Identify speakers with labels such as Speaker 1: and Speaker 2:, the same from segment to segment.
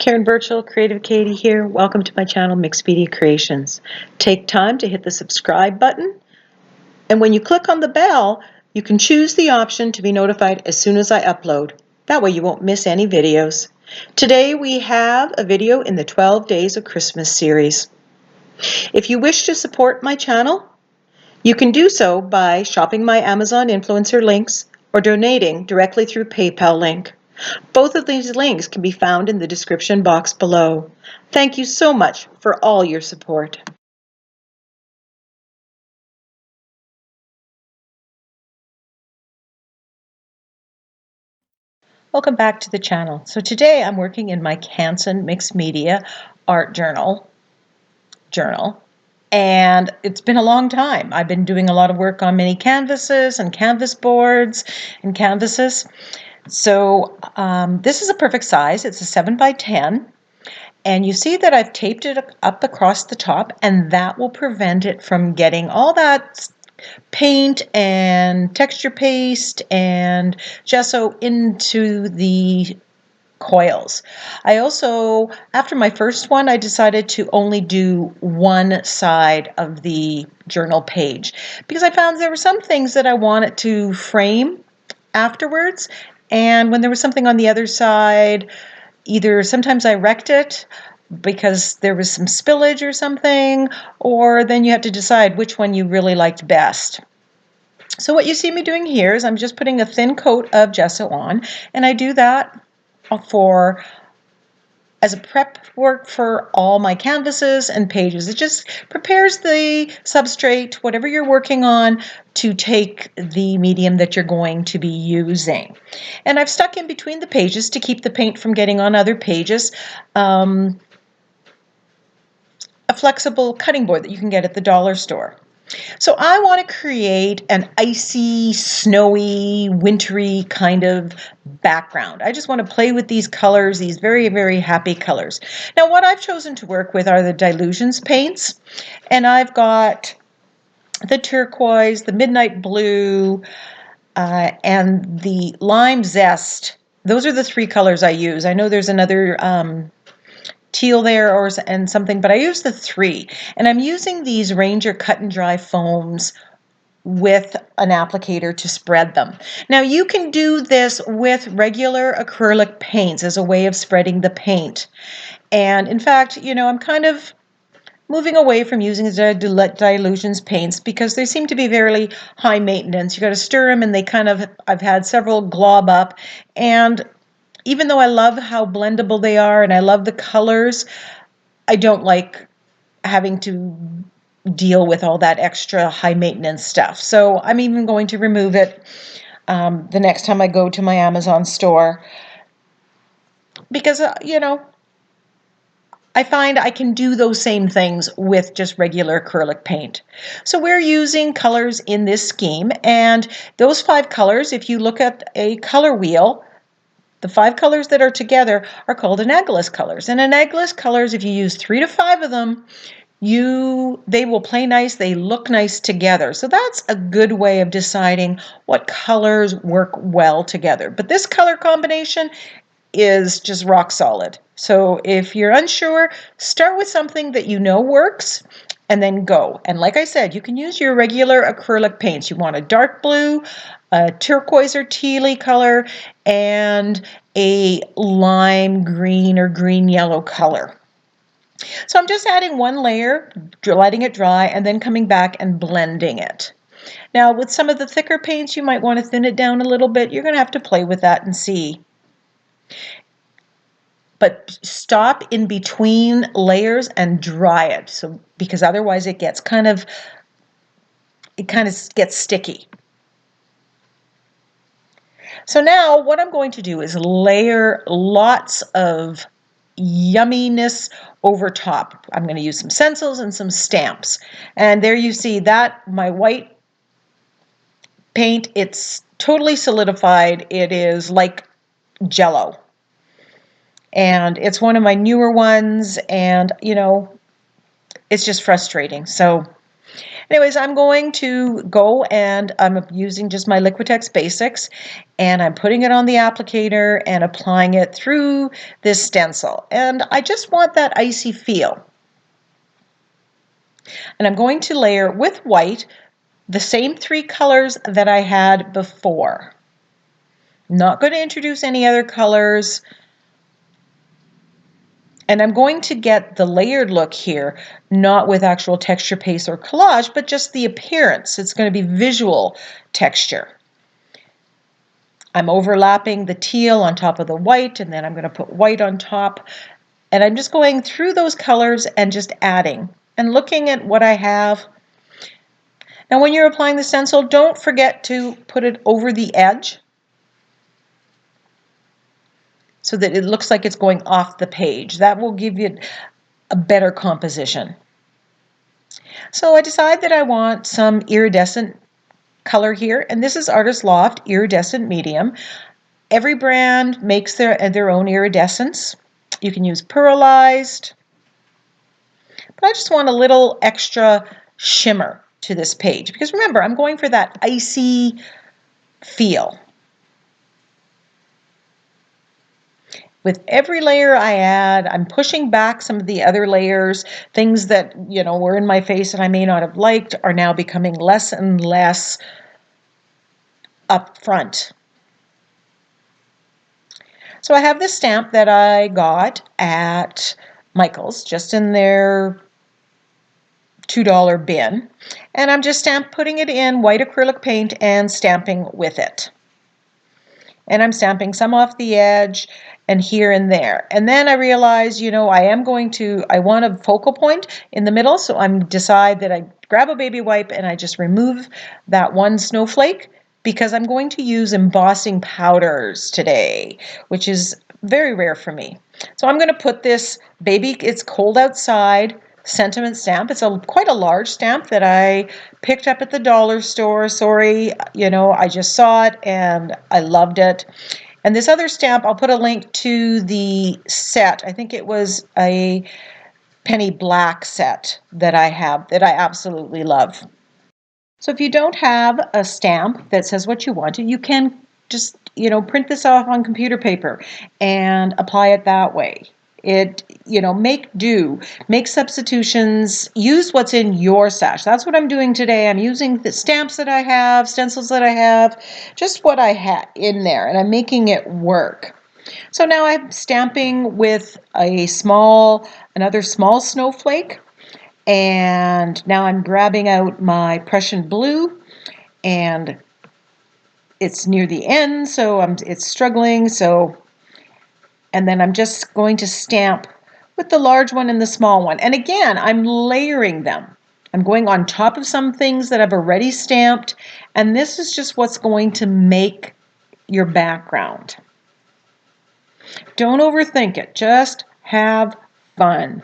Speaker 1: Karen Birchall, Creative Katie here. Welcome to my channel, Mixed Media Creations. Take time to hit the subscribe button, and when you click on the bell, you can choose the option to be notified as soon as I upload. That way you won't miss any videos. Today we have a video in the 12 Days of Christmas series. If you wish to support my channel, you can do so by shopping my Amazon influencer links or donating directly through PayPal link. Both of these links can be found in the description box below. Thank you so much for all your support. Welcome back to the channel. So today I'm working in my Canson Mixed Media Art Journal, and it's been a long time. I've been doing a lot of work on mini canvases and canvas boards and canvases. So this is a perfect size. It's a 7 by 10. And you see that I've taped it up across the top, and that will prevent it from getting all that paint and texture paste and gesso into the coils. I also, after my first one, I decided to only do one side of the journal page because I found there were some things that I wanted to frame afterwards, and when there was something on the other side, either sometimes I wrecked it because there was some spillage or something, or then you have to decide which one you really liked best. So what you see me doing here is I'm just putting a thin coat of gesso on, and I do that as a prep work for all my canvases and pages. It just prepares the substrate, whatever you're working on, to take the medium that you're going to be using. And I've stuck in between the pages to keep the paint from getting on other pages a flexible cutting board that you can get at the dollar store. So I want to create an icy, snowy, wintry kind of background. I just want to play with these colors, these very, very happy colors. Now what I've chosen to work with are the Dilutions paints, and I've got the turquoise, the midnight blue, and the lime zest. Those are the three colors I use. I know there's another teal there and something, but I use the three, and I'm using these Ranger cut and dry foams with an applicator to spread them. Now you can do this with regular acrylic paints as a way of spreading the paint, and in fact, you know, I'm kind of moving away from using the Dilutions paints because they seem to be very high maintenance. You got to stir them, and they kind of, I've had several glob up, and even though I love how blendable they are and I love the colors, I don't like having to deal with all that extra high maintenance stuff. So I'm even going to remove it the next time I go to my Amazon store because, you know, I find I can do those same things with just regular acrylic paint. So we're using colors in this scheme, and those 5 colors, if you look at a color wheel, the 5 colors that are together are called analogous colors. And analogous colors, if you use 3 to 5 of them, they will play nice, they look nice together. So that's a good way of deciding what colors work well together. But this color combination is just rock solid. So if you're unsure, start with something that you know works and then go. And like I said, you can use your regular acrylic paints. You want a dark blue, a turquoise or tealy color, and a lime green or green yellow color. So I'm just adding one layer, letting it dry, and then coming back and blending it. Now with some of the thicker paints, you might want to thin it down a little bit. You're going to have to play with that and see. But stop in between layers and dry it, so because otherwise it kind of gets sticky. So now what I'm going to do is layer lots of yumminess over top. I'm going to use some stencils and some stamps. And there you see that my white paint, it's totally solidified. It is like Jello. And it's one of my newer ones, and you know, it's just frustrating. So Anyways, I'm going to go and I'm using just my Liquitex Basics, and I'm putting it on the applicator and applying it through this stencil. And I just want that icy feel. And I'm going to layer with white the same 3 colors that I had before. I'm not going to introduce any other colors. And I'm going to get the layered look here, not with actual texture paste or collage, but just the appearance. It's going to be visual texture. I'm overlapping the teal on top of the white, and then I'm going to put white on top. And I'm just going through those colors and just adding and looking at what I have. Now, when you're applying the stencil, don't forget to put it over the edge so that it looks like it's going off the page. That will give you a better composition. So I decide that I want some iridescent color here, and this is Artist Loft Iridescent Medium. Every brand makes their own iridescence. You can use pearlized, but I just want a little extra shimmer to this page because remember, I'm going for that icy feel. With every layer I add, I'm pushing back some of the other layers. Things that, were in my face and I may not have liked are now becoming less and less up front. So I have this stamp that I got at Michael's, just in their $2 bin. And I'm just putting it in white acrylic paint and stamping with it. And I'm stamping some off the edge and here and there. And then I realize, I want a focal point in the middle, so I decide that I grab a baby wipe and I just remove that one snowflake because I'm going to use embossing powders today, which is very rare for me. So I'm going to put this Baby It's Cold Outside sentiment stamp. It's quite a large stamp that I picked up at the dollar store. Sorry, I just saw it and I loved it. And this other stamp, I'll put a link to the set. I think it was a penny black set that I have that I absolutely love. So if you don't have a stamp that says what you want, you can just, print this off on computer paper and apply it that way. Make do, make substitutions, use what's in your stash. That's what I'm doing today. I'm using the stamps that I have, stencils that I have, just what I had in there, and I'm making it work. So now I'm stamping with another small snowflake, and now I'm grabbing out my Prussian blue, and it's near the end, so it's struggling, and then I'm just going to stamp with the large one and the small one. And again, I'm layering them. I'm going on top of some things that I've already stamped, and this is just what's going to make your background. Don't overthink it. Just have fun.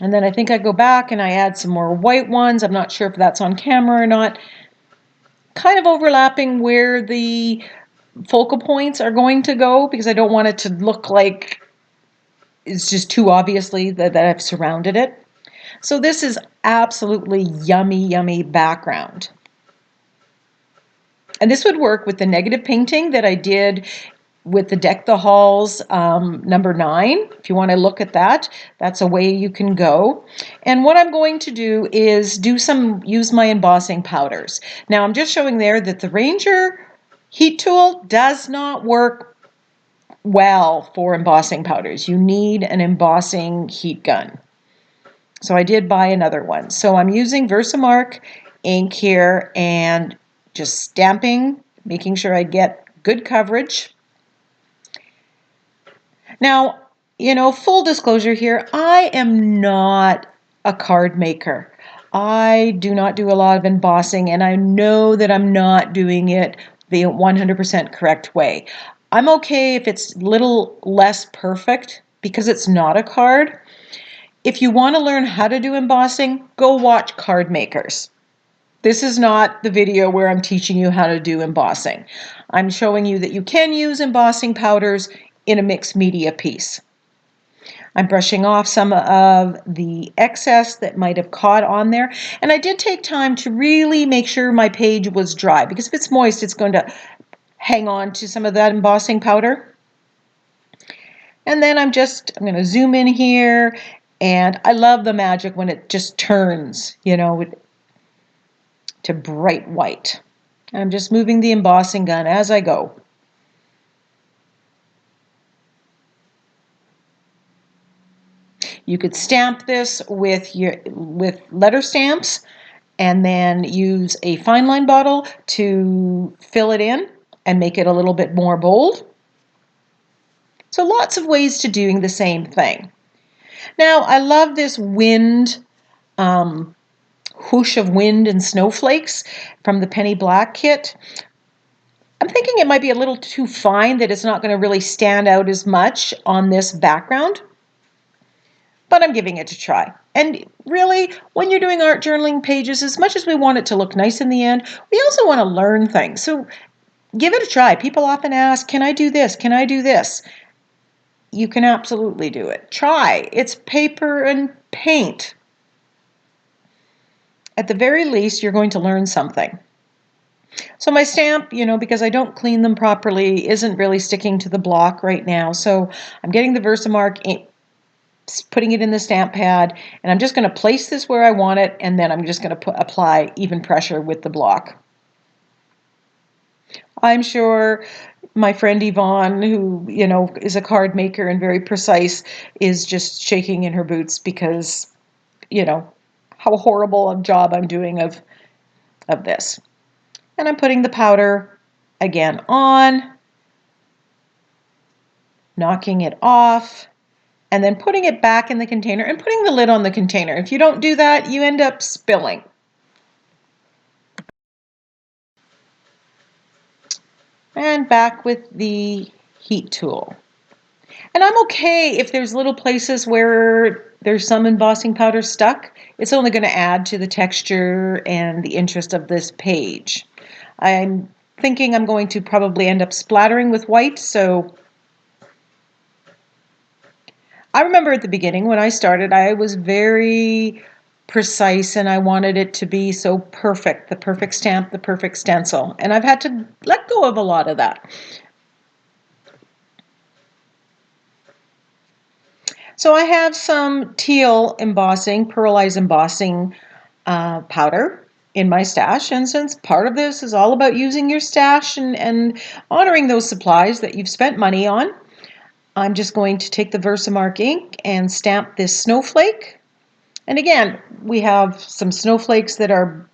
Speaker 1: And then I think I go back and I add some more white ones. I'm not sure if that's on camera or not. Kind of overlapping where the focal points are going to go because I don't want it to look like it's just too obviously that I've surrounded it. So this is absolutely yummy, yummy background. And this would work with the negative painting that I did with the Deck the Halls number 9. If you want to look at that, that's a way you can go. And what I'm going to do is use my embossing powders. Now I'm just showing there that the Ranger heat tool does not work well for embossing powders. You need an embossing heat gun. So I did buy another one. So I'm using Versamark ink here and just stamping, making sure I get good coverage. Now, full disclosure here, I am not a card maker. I do not do a lot of embossing, and I know that I'm not doing it the 100% correct way. I'm okay if it's a little less perfect because it's not a card. If you want to learn how to do embossing, go watch card makers. This is not the video where I'm teaching you how to do embossing. I'm showing you that you can use embossing powders in a mixed media piece. I'm brushing off some of the excess that might have caught on there. And I did take time to really make sure my page was dry, because if it's moist, it's going to hang on to some of that embossing powder. And then I'm going to zoom in here, and I love the magic when it just turns, to bright white. I'm just moving the embossing gun as I go. You could stamp this with letter stamps and then use a fine line bottle to fill it in and make it a little bit more bold. So lots of ways to doing the same thing. Now I love this wind, whoosh of wind and snowflakes from the Penny Black kit. I'm thinking it might be a little too fine, that it's not going to really stand out as much on this background, but I'm giving it a try. And really, when you're doing art journaling pages, as much as we want it to look nice in the end, we also want to learn things. So give it a try. People often ask, can I do this? Can I do this? You can absolutely do it. Try. It's paper and paint. At the very least, you're going to learn something. So my stamp, because I don't clean them properly, isn't really sticking to the block right now. So I'm getting the Versamark ink, putting it in the stamp pad, and I'm just going to place this where I want it, and then I'm just going to apply even pressure with the block. I'm sure my friend Yvonne, who is a card maker and very precise, is just shaking in her boots because how horrible a job I'm doing of this. And I'm putting the powder again on, knocking it off, and then putting it back in the container and putting the lid on the container. If you don't do that, you end up spilling. And back with the heat tool. And I'm okay if there's little places where there's some embossing powder stuck. It's only going to add to the texture and the interest of this page. I'm thinking I'm going to probably end up splattering with white, so I remember at the beginning when I started, I was very precise and I wanted it to be so perfect, the perfect stamp, the perfect stencil. And I've had to let go of a lot of that. So I have some teal embossing, pearlized embossing powder in my stash. And since part of this is all about using your stash and honoring those supplies that you've spent money on, I'm just going to take the Versamark ink and stamp this snowflake. And again, we have some snowflakes that are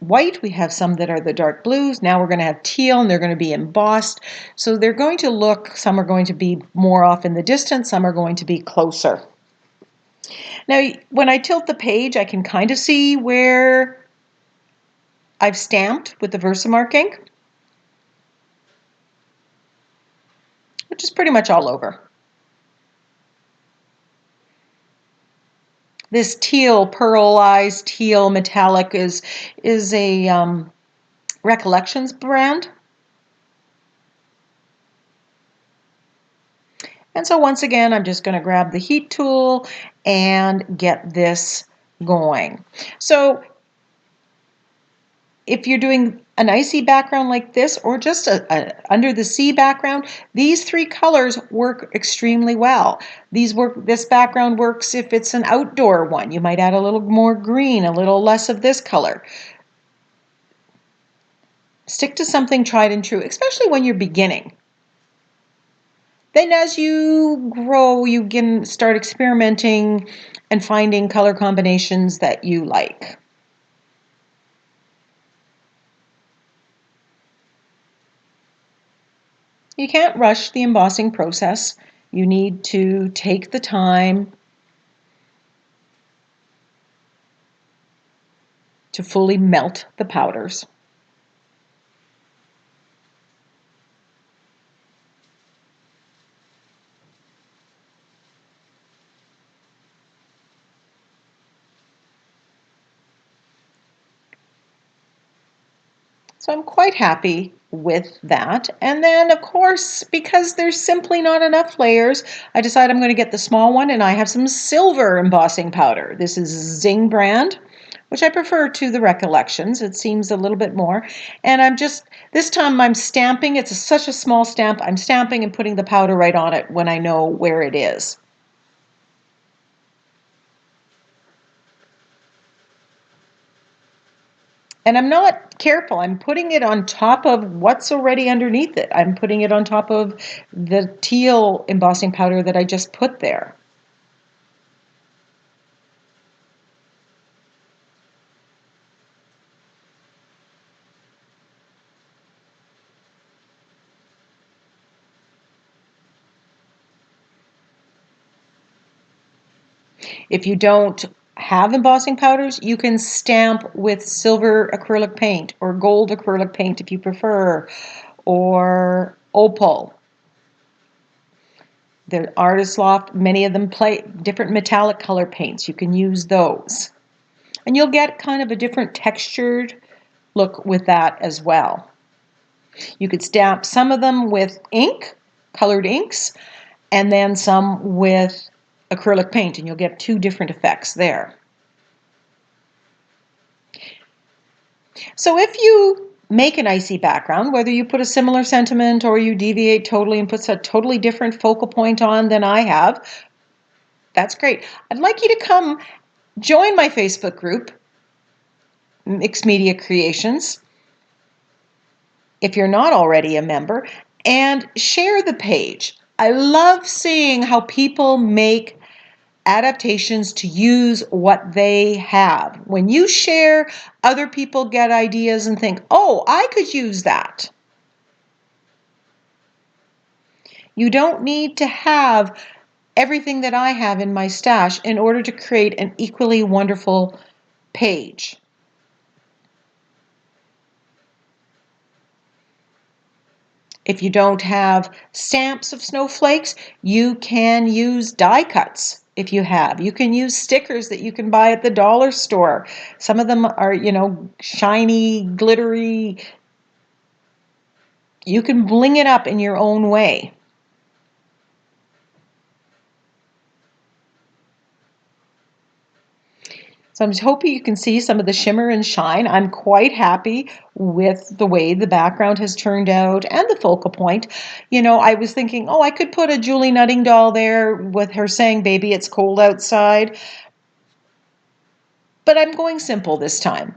Speaker 1: white, we have some that are the dark blues. Now we're going to have teal, and they're going to be embossed. So they're going to look, some are going to be more off in the distance, some are going to be closer. Now, when I tilt the page, I can kind of see where I've stamped with the Versamark ink, which is pretty much all over. This teal, pearlized teal metallic is a Recollections brand. And so once again, I'm just going to grab the heat tool and get this going. So if you're doing an icy background like this, or just a under the sea background, these three colors work extremely well. This background works if it's an outdoor one. You might add a little more green, a little less of this color. Stick to something tried and true, especially when you're beginning. Then as you grow, you can start experimenting and finding color combinations that you like. You can't rush the embossing process. You need to take the time to fully melt the powders. So I'm quite happy with that. And then, of course, because there's simply not enough layers, I decided I'm going to get the small one, and I have some silver embossing powder. This is Zing brand, which I prefer to the Recollections. It seems a little bit more. And this time I'm stamping. It's such a small stamp. I'm stamping and putting the powder right on it when I know where it is. And I'm not careful. I'm putting it on top of what's already underneath it. I'm putting it on top of the teal embossing powder that I just put there. If you don't have embossing powders, you can stamp with silver acrylic paint or gold acrylic paint if you prefer, or opal. The Artist Loft, many of them play different metallic color paints. You can use those. And you'll get kind of a different textured look with that as well. You could stamp some of them with ink, colored inks, and then some with acrylic paint, and you'll get two different effects there. So if you make an icy background, whether you put a similar sentiment or you deviate totally and put a totally different focal point on than I have, that's great. I'd like you to come join my Facebook group, Mixed Media Creations, if you're not already a member, and share the page. I love seeing how people make adaptations to use what they have. When you share, other people get ideas and think, oh, I could use that. You don't need to have everything that I have in my stash in order to create an equally wonderful page. If you don't have stamps of snowflakes, you can use die cuts. If you have, you can use stickers that you can buy at the dollar store. Some of them are, shiny, glittery. You can bling it up in your own way. So I'm hoping you can see some of the shimmer and shine. I'm quite happy with the way the background has turned out and the focal point. I was thinking, oh, I could put a Julie Nutting doll there with her saying, baby, it's cold outside. But I'm going simple this time.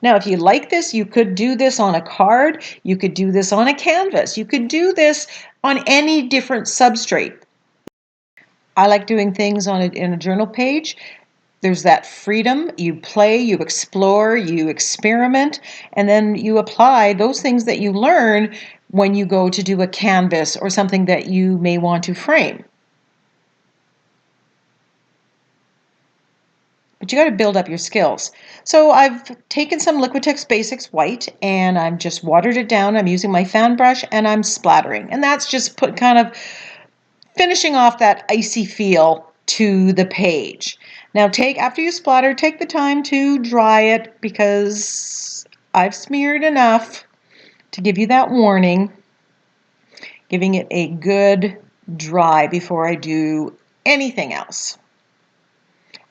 Speaker 1: Now, if you like this, you could do this on a card. You could do this on a canvas. You could do this on any different substrate. I like doing things in a journal page. There's that freedom. You play, you explore, you experiment, and then you apply those things that you learn when you go to do a canvas or something that you may want to frame. But you got to build up your skills. So I've taken some Liquitex Basics white and I've just watered it down. I'm using my fan brush and I'm splattering. And that's just kind of finishing off that icy feel to the page. Now after you splatter, take the time to dry it because I've smeared enough to give you that warning, giving it a good dry before I do anything else.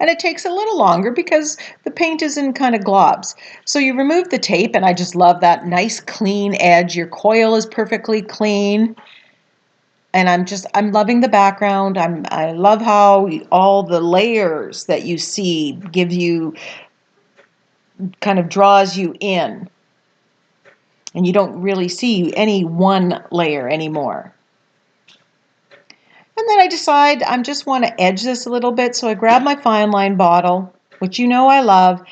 Speaker 1: And it takes a little longer because the paint is in kind of globs. So you remove the tape, and I just love that nice clean edge. Your coil is perfectly clean. And I'm loving the background. I love how all the layers that you see kind of draws you in. And you don't really see any one layer anymore. And then I decide I just want to edge this a little bit, so I grab my fine line bottle, which I love,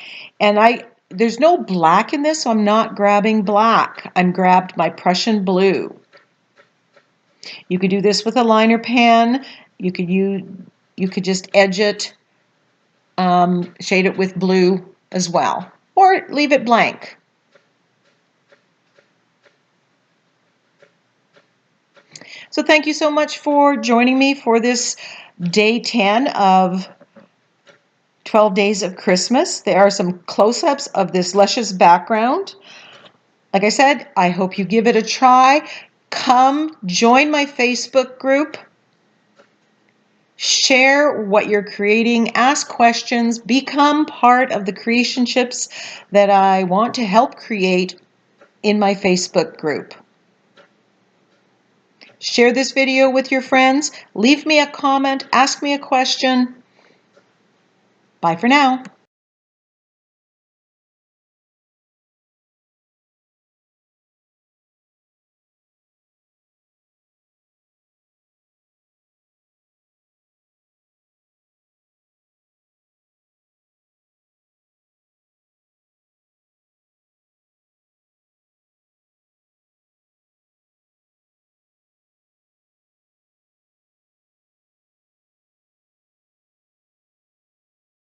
Speaker 1: and there's no black in this, so I'm not grabbing black. I'm grabbed my Prussian blue. You could do this with a liner pen. You could just edge it, shade it with blue as well, or leave it blank. So thank you so much for joining me for this day 10 of 12 Days of Christmas. There are some close-ups of this luscious background. Like I said, I hope you give it a try. Come join my Facebook group. Share what you're creating, ask questions, become part of the creation ships that I want to help create in my Facebook group. Share this video with your friends. Leave me a comment, ask me a question. Bye for now.